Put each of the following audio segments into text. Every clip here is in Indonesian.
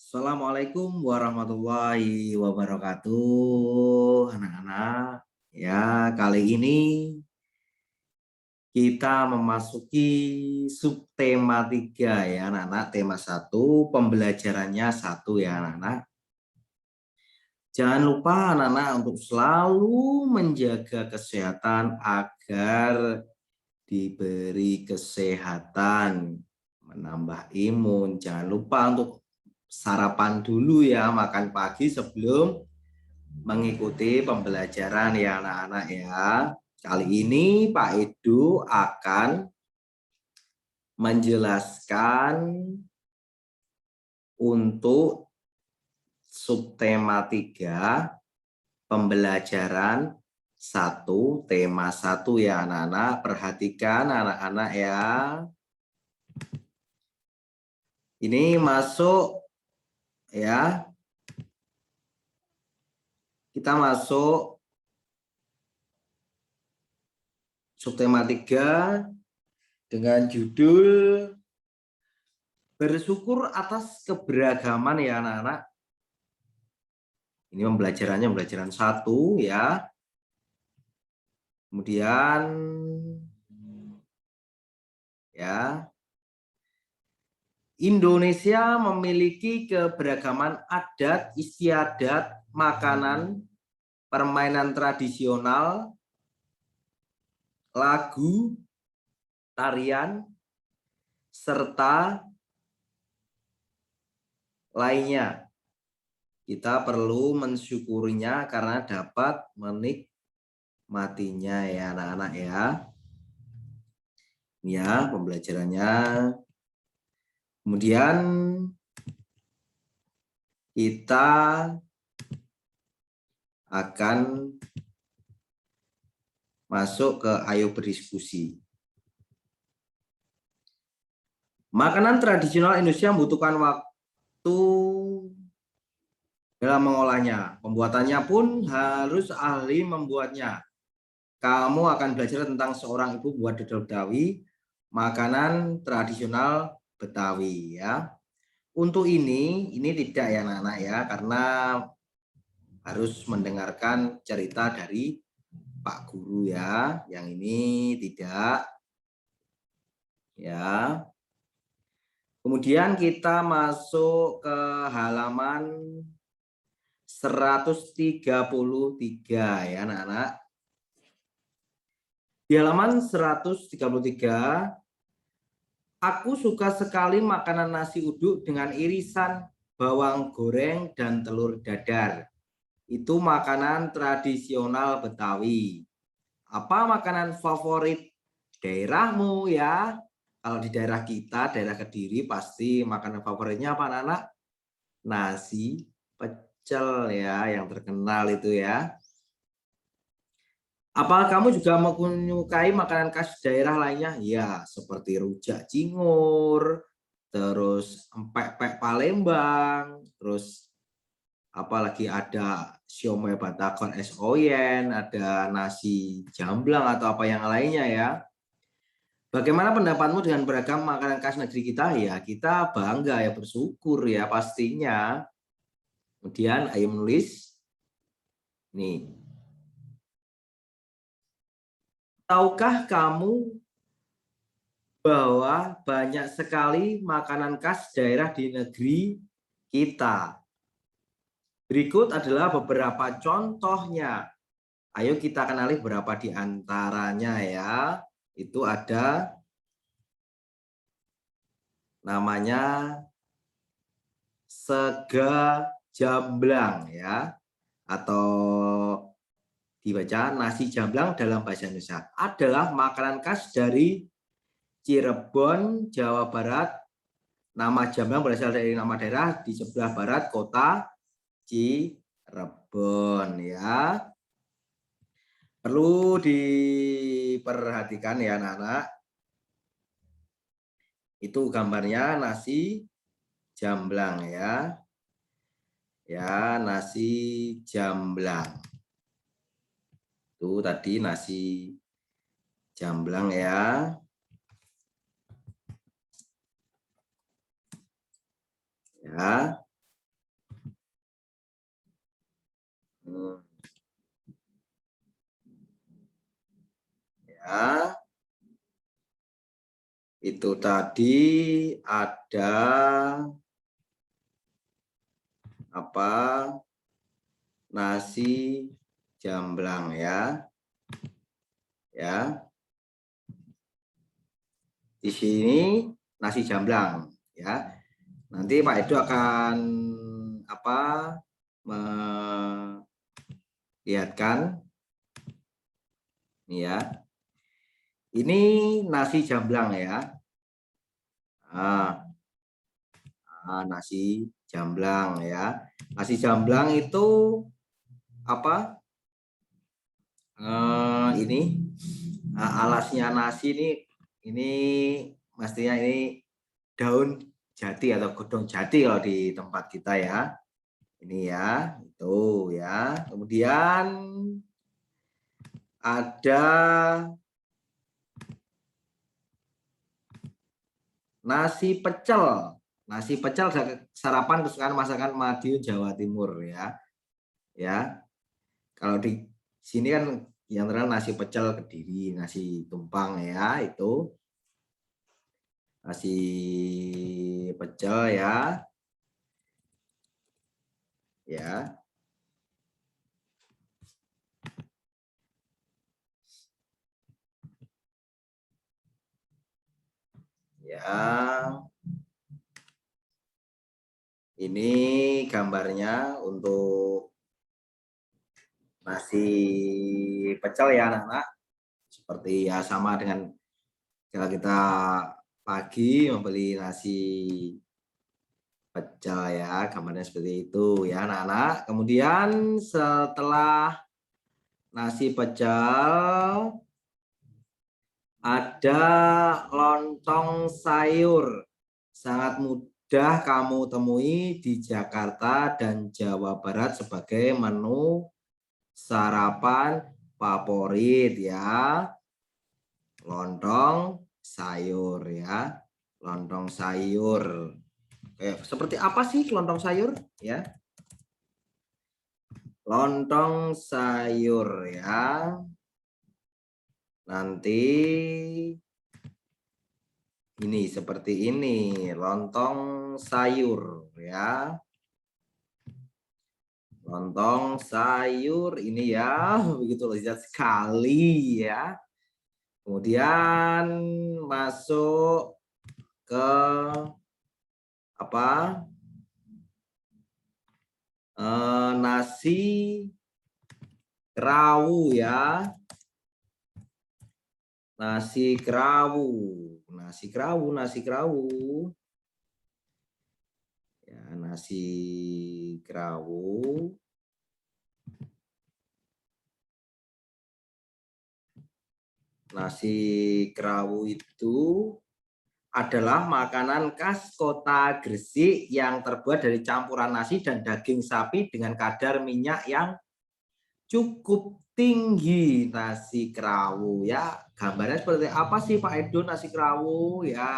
Assalamualaikum warahmatullahi wabarakatuh, anak-anak. Ya, kali ini kita memasuki subtema 3 ya, anak-anak. Tema 1, pembelajarannya 1 ya, anak-anak. Jangan lupa anak-anak untuk selalu menjaga kesehatan agar diberi kesehatan, menambah imun. Jangan lupa untuk sarapan dulu ya, makan pagi sebelum mengikuti pembelajaran ya anak-anak ya. Kali ini Pak Edu akan menjelaskan untuk subtema 3 pembelajaran 1 tema 1 ya anak-anak. Perhatikan anak-anak ya. Ini masuk ya. Kita masuk subtema 3 dengan judul bersyukur atas keberagaman ya anak-anak. Ini pembelajaran 1 ya. Kemudian ya, Indonesia memiliki keberagaman adat istiadat, makanan, permainan tradisional, lagu, tarian, serta lainnya. Kita perlu mensyukurinya karena dapat menikmatinya ya anak-anak ya. Ya, pembelajarannya. Kemudian kita akan masuk ke ayo berdiskusi. Makanan tradisional Indonesia membutuhkan waktu dalam mengolahnya. Pembuatannya pun harus ahli membuatnya. Kamu akan belajar tentang seorang ibu buat dodol Betawi, makanan tradisional Betawi ya. Untuk ini tidak ya anak-anak ya, karena harus mendengarkan cerita dari Pak Guru ya. Yang ini tidak ya. Kemudian kita masuk ke halaman 133 ya anak-anak. Di halaman 133, aku suka sekali makanan nasi uduk dengan irisan bawang goreng dan telur dadar. Itu makanan tradisional Betawi. Apa makanan favorit daerahmu ya? Kalau di daerah kita, daerah Kediri, pasti makanan favoritnya apa anak-anak? Nasi pecel ya, yang terkenal itu ya. Apa kamu juga menyukai makanan khas daerah lainnya? Ya, seperti rujak cingur, terus empek-empek Palembang, terus apalagi ada siomay Batagor es oyen, ada nasi jamblang atau apa yang lainnya ya. Bagaimana pendapatmu dengan beragam makanan khas negeri kita? Ya, kita bangga ya, bersyukur ya pastinya. Kemudian ayo menulis. Nih. Tahukah kamu bahwa banyak sekali makanan khas daerah di negeri kita? Berikut adalah beberapa contohnya. Ayo kita kenali beberapa di antaranya ya. Itu ada namanya sega jamblang ya, atau dibaca nasi jamblang dalam bahasa Indonesia. Adalah makanan khas dari Cirebon, Jawa Barat. Nama jamblang berasal dari nama daerah di sebelah barat kota Cirebon ya. Perlu diperhatikan ya anak-anak. Itu gambarnya nasi jamblang ya. Ya, nasi jamblang. Itu tadi nasi jamblang ya. Ya. Itu tadi ada apa? Nasi jamblang ya. Ya. Di sini nasi jamblang ya. Nanti Pak Edo akan apa? Melihatkan ya. Ini nasi jamblang ya. Nasi jamblang ya. Nasi jamblang itu apa? Ini alasnya nasi ini mestinya ini daun jati atau godong jati kalau di tempat kita ya. Ini ya, itu ya. Kemudian ada nasi pecel. Nasi pecel sarapan kesukaan masakan Madiun Jawa Timur ya. Ya. Kalau di sini kan yang terkenal nasi pecel Kediri, nasi tumpang ya, itu nasi pecel ya. Ya. Ya. Ini gambarnya untuk nasi pecel ya anak-anak. Seperti ya sama dengan kalau kita pagi membeli nasi pecel ya, gambarnya seperti itu ya anak-anak. Kemudian setelah nasi pecel ada lontong sayur. Sangat mudah kamu temui di Jakarta dan Jawa Barat sebagai menu sarapan favorit ya. Lontong sayur ya. Lontong sayur. Seperti apa sih lontong sayur ya? Lontong sayur ya. Nanti ini seperti ini, lontong sayur ya. Lontong sayur ini ya, begitu lezat sekali ya. Kemudian masuk ke apa? Nasi kerawu ya. Nasi kerawu. Nasi kerawu, nasi kerawu. Ya, nasi kerawu. Nasi kerawu itu adalah makanan khas kota Gresik yang terbuat dari campuran nasi dan daging sapi dengan kadar minyak yang cukup tinggi. Nasi kerawu ya, gambarnya seperti apa sih Pak Edo nasi kerawu ya?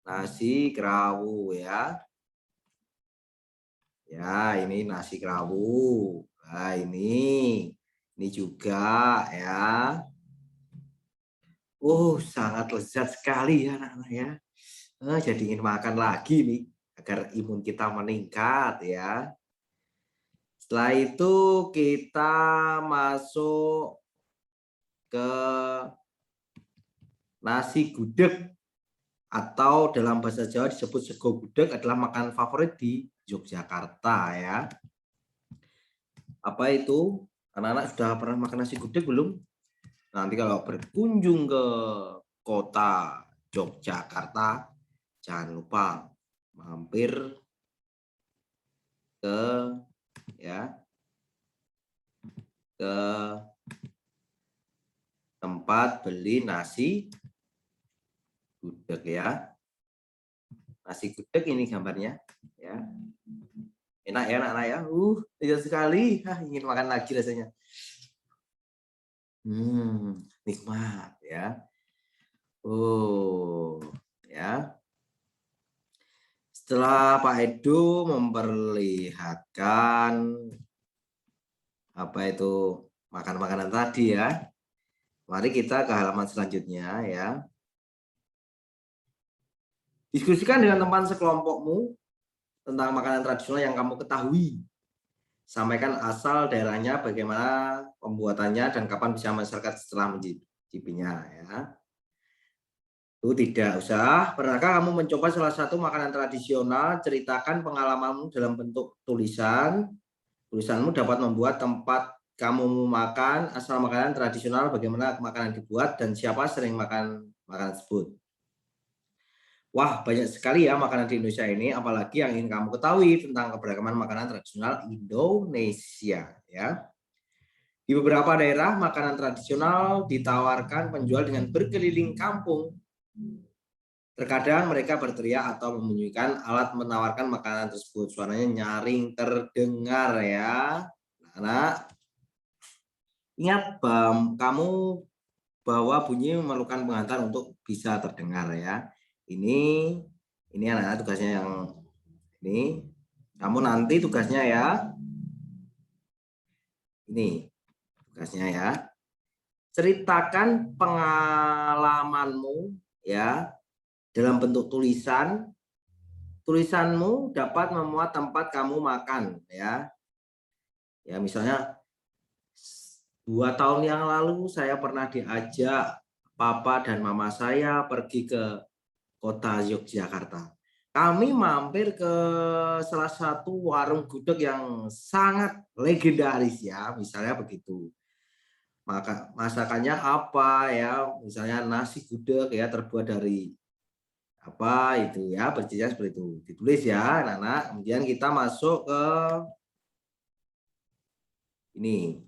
Nasi kerawu ya. Ya, ini nasi kerawu. Nah, ini juga ya. Sangat lezat sekali ya anak-anak ya. Jadi ingin makan lagi nih agar imun kita meningkat ya. Setelah itu kita masuk ke nasi gudeg atau dalam bahasa Jawa disebut sego gudeg, adalah makanan favorit di Yogyakarta ya. Apa itu? Anak-anak sudah pernah makan nasi gudeg belum? Nanti kalau berkunjung ke kota Yogyakarta, jangan lupa mampir ke tempat beli nasi gudeg ya. Nasi gudeg ini gambarnya ya. Enak ya anak-anak ya. Enak sekali. Ingin makan lagi rasanya. Nikmat ya. Ya. Setelah Pak Edo memperlihatkan apa itu makan-makanan tadi ya. Mari kita ke halaman selanjutnya ya. Diskusikan dengan teman sekelompokmu tentang makanan tradisional yang kamu ketahui. Sampaikan asal daerahnya, bagaimana pembuatannya, dan kapan bisa masyarakat setelah mencicipinya ya. Itu tidak usah. Pernahkah kamu mencoba salah satu makanan tradisional? Ceritakan pengalamanmu dalam bentuk tulisan. Tulisanmu dapat membuat tempat kamu makan, asal makanan tradisional, bagaimana makanan dibuat, dan siapa sering makan makanan tersebut. Wah, banyak sekali ya makanan di Indonesia ini, apalagi yang ingin kamu ketahui tentang keberagaman makanan tradisional Indonesia ya. Di beberapa daerah, makanan tradisional ditawarkan penjual dengan berkeliling kampung. Terkadang mereka berteriak atau membunyikan alat menawarkan makanan tersebut. Suaranya nyaring terdengar ya. Anak, ingat kamu bahwa bunyi memerlukan pengantar untuk bisa terdengar ya. Ini anak-anak tugasnya yang ini. Kamu nanti tugasnya ya. Ini tugasnya ya. Ceritakan pengalamanmu ya dalam bentuk tulisan. Tulisanmu dapat memuat tempat kamu makan ya. Ya misalnya 2 tahun yang lalu saya pernah diajak papa dan mama saya pergi ke kota Yogyakarta. Kami mampir ke salah satu warung gudeg yang sangat legendaris ya, misalnya begitu. Maka masakannya apa ya, misalnya nasi gudeg ya terbuat dari apa itu ya, berjenis seperti itu. Ditulis ya anak-anak, kemudian kita masuk ke ini.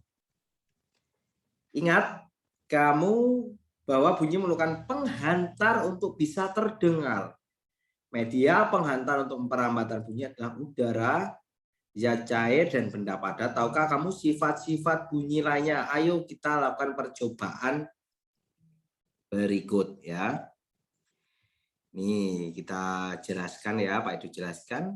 Ingat, kamu bahwa bunyi memerlukan penghantar untuk bisa terdengar. Media penghantar untuk perambatan bunyi adalah udara, zat cair, dan benda padat. Tahukah kamu sifat-sifat bunyi lainnya? Ayo kita lakukan percobaan berikut ya. Nih kita jelaskan ya, Pak Edu jelaskan.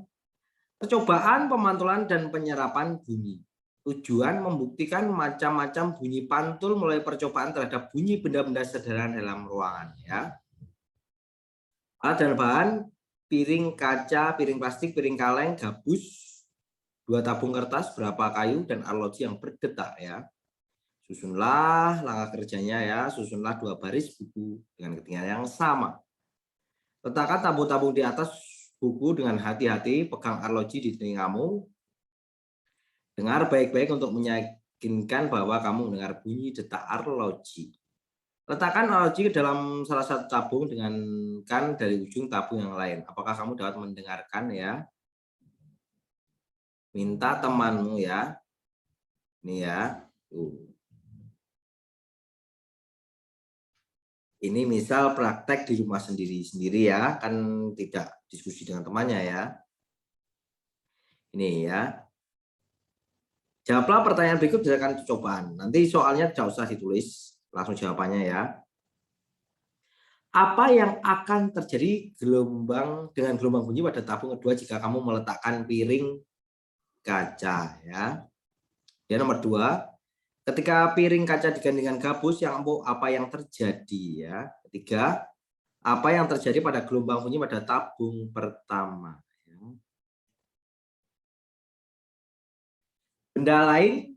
Percobaan pemantulan dan penyerapan bunyi. Tujuan membuktikan macam-macam bunyi pantul mulai percobaan terhadap bunyi benda-benda sederhana dalam ruangan ya. Alat dan bahan: piring kaca, piring plastik, piring kaleng, gabus, 2 tabung kertas, berapa kayu, dan arloji yang berdetak ya. Susunlah langkah kerjanya ya, susunlah 2 baris buku dengan ketinggian yang sama. Letakkan tabung-tabung di atas buku dengan hati-hati, pegang arloji di telingamu. Dengar baik-baik untuk meyakinkan bahwa kamu mendengar bunyi detak arloji. Letakkan arloji ke dalam salah satu tabung dengan kan dari ujung tabung yang lain. Apakah kamu dapat mendengarkan ya? Minta temanmu ya. Ini ya. Ini misal praktek di rumah sendiri-sendiri ya, kan tidak diskusi dengan temannya ya. Ini ya. Jawablah pertanyaan berikut berdasarkan cobaan. Nanti soalnya tidak usah ditulis, langsung jawabannya ya. Apa yang akan terjadi dengan gelombang bunyi pada tabung kedua jika kamu meletakkan piring kaca ya. Dan nomor 2, ketika piring kaca digandingkan gabus yang empuk, apa yang terjadi ya. Ketiga, apa yang terjadi pada gelombang bunyi pada tabung pertama. Benda lain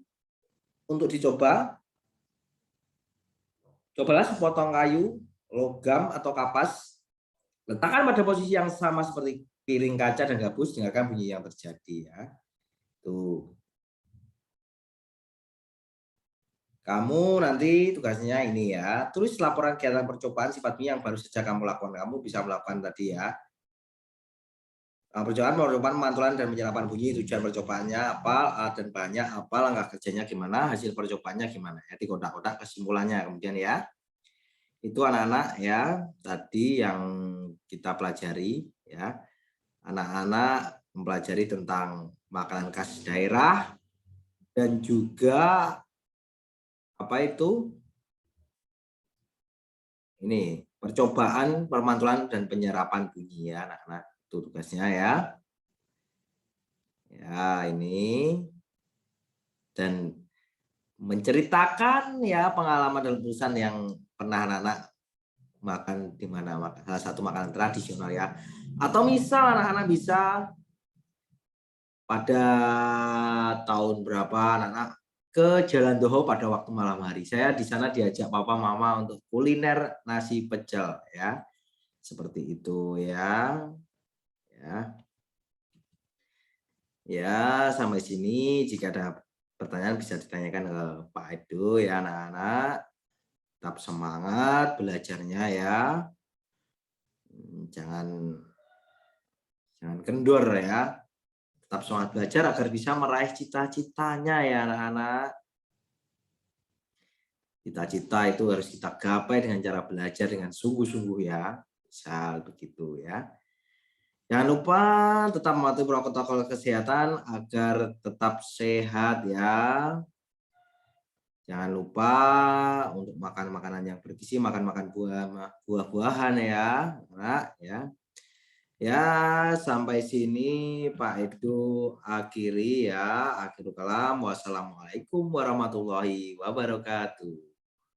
untuk dicoba, cobalah sepotong kayu, logam atau kapas, letakkan pada posisi yang sama seperti piring kaca dan gabus, dengarkan bunyi yang terjadi ya. Tuh. Kamu nanti tugasnya ini ya, tulis laporan kegiatan percobaan sifat bunyi yang baru saja kamu lakukan. Kamu bisa melakukan tadi ya. Percobaan merupakan pemantulan dan penyerapan bunyi. Tujuan percobaannya apa, dan banyak apa, langkah kerjanya gimana, hasil percobaannya gimana ya, di kotak-kotak kesimpulannya kemudian ya. Itu anak-anak ya tadi yang kita pelajari ya. Anak-anak mempelajari tentang makanan khas daerah dan juga apa itu ini percobaan pemantulan dan penyerapan bunyi ya anak-anak. Itu tugasnya ya. Ya ini dan menceritakan ya pengalaman dan perusahaan yang pernah anak-anak makan di mana salah satu makanan tradisional ya. Atau misal anak-anak bisa pada tahun berapa anak-anak ke Jalan Doho pada waktu malam hari. Saya di sana diajak papa mama untuk kuliner nasi pecel ya. Seperti itu ya. Ya. Ya, sampai sini jika ada pertanyaan bisa ditanyakan ke Pak Edo ya anak-anak. Tetap semangat belajarnya ya. Jangan jangan kendor ya. Tetap semangat belajar agar bisa meraih cita-citanya ya anak-anak. Cita-cita itu harus kita gapai dengan cara belajar dengan sungguh-sungguh ya. Misal begitu ya. Jangan lupa tetap mematuhi protokol kesehatan agar tetap sehat ya. Jangan lupa untuk makan makanan yang bergizi, makan buah-buahan ya, Nak, ya. Ya, sampai sini Pak Edo akhiri ya. Akhirul kalam. Wassalamualaikum warahmatullahi wabarakatuh.